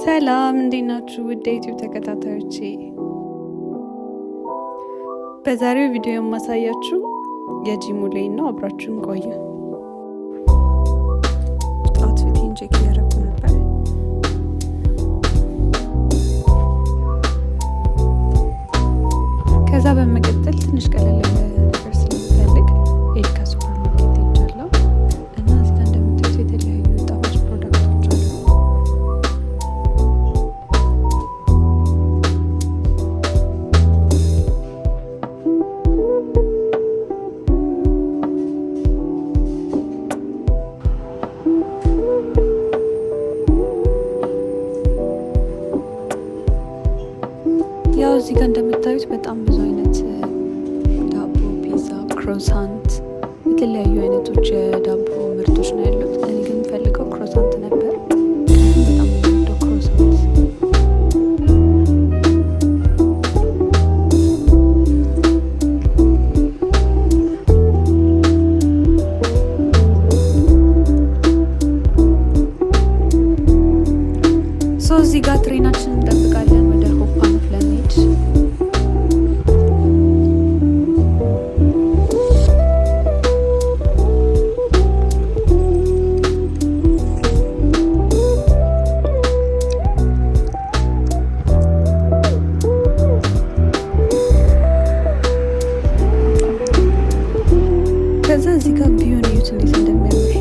ሰላም እንዴት ናችሁ? ውድ የዩቲዩብ ተከታታዮቼ፣ በዛሬው ቪዲዮ የማሳያችሁ የጂም ውሎዬን ነው። አብራችሁን ቆዩ። ጣት ፊቴን ቼክ እያደረኩ ነበር። ከዛ በመቀጠል ትንሽ ቀለል ያለ ነገር ስለምፈልግ ኤድካ ሱፐርማርኬት ሄጃለሁ እና እዚህ ጋር እንደምታዩት የተለያዩ ጣፋጭ ፕሮዳክቶች አሉ። ያው እዚህ ጋር እንደምታዩት በጣም ብዙ አይነት ዳቦ፣ ፒዛ፣ ክሮሳንት፣ የተለያዩ አይነቶች የዳቦ ምርቶች ነው ያሉት። እኔ ግን የምፈልገው ክሮሳንት ነበር። በጣም የምወደው ክሮሳንት። እዚህ ጋር ትሬናችን እንጠብቃለን ወደ ሆፓኖፍ ለመሄድ። ከዛ እዚህ ጋር ቪዩን እዩት እንዴት እንደሚያምር።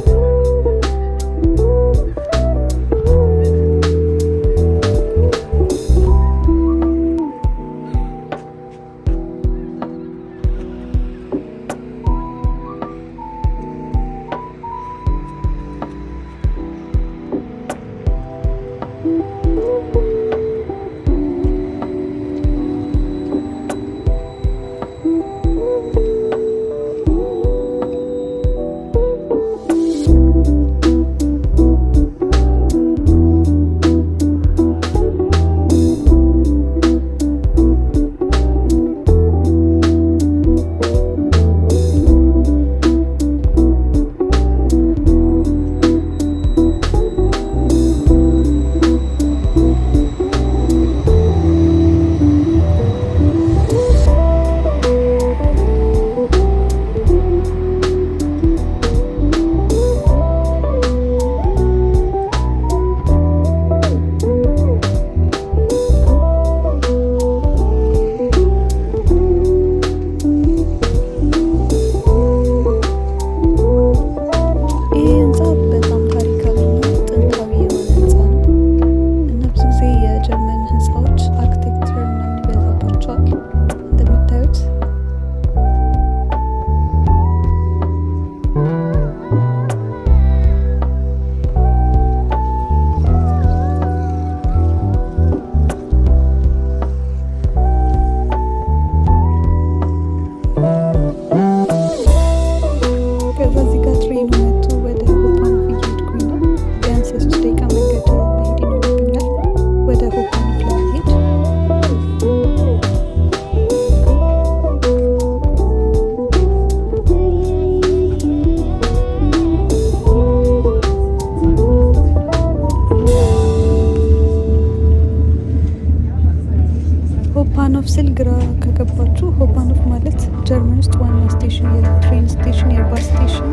ሆፓኖፍ ስል ግራ ከገባችሁ፣ ሆፓኖፍ ማለት ጀርመን ውስጥ ዋና ስቴሽን፣ የትሬን ስቴሽን፣ የባስ ስቴሽን፣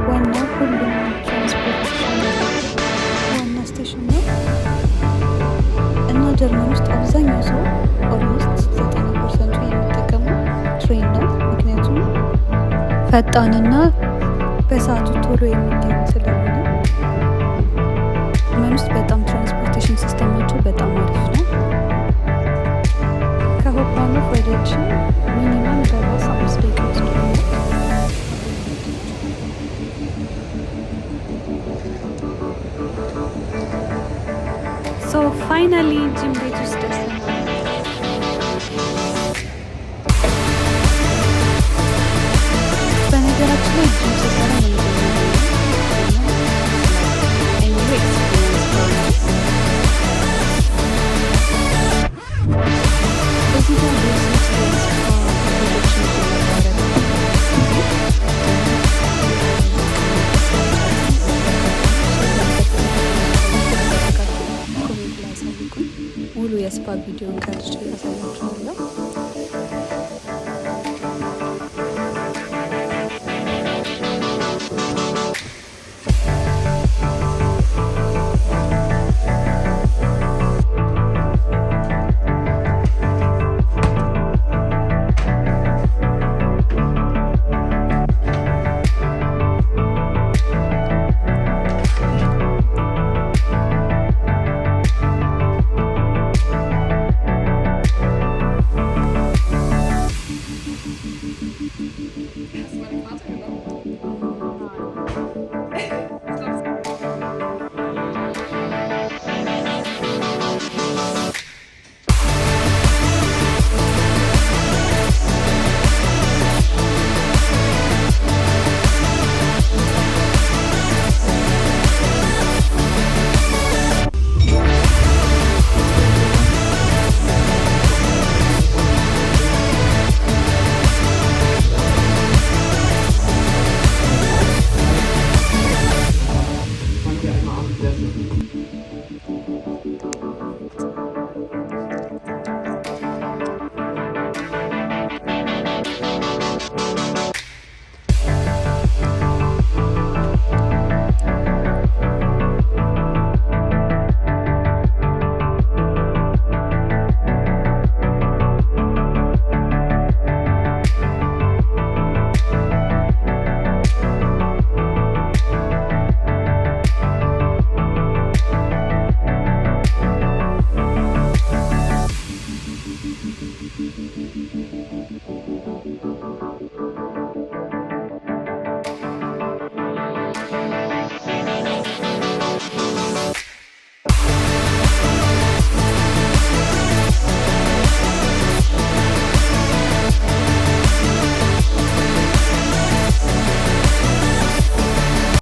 ዋና ሁሉም ትራንስፖርቴሽን ዋና ስቴሽን ነው እና ጀርመን ውስጥ አብዛኛው ሰው ኦልሞስት 90% የሚጠቀመው ትሬን ነው። ምክንያቱም ፈጣንና በሰዓቱ ቶሎ የሚገኝ ስለሆነ። ጀርመን ውስጥ በጣም ትራንስፖርቴሽን ሲስተማቸው በጣም አሪፍ ነው። ከሆፓኖፍ ወደ ጂም ሚኒመም በባስ 5 ደቂቃ ይወስዳል። ፋይናሊ ጂም ቤት ውስጥ ደርሰናል። በነገራችን ላይ ጂም ስሰራ ነው የስፓ ቪዲዮ ቀርጬ ያሳያችኋለሁ።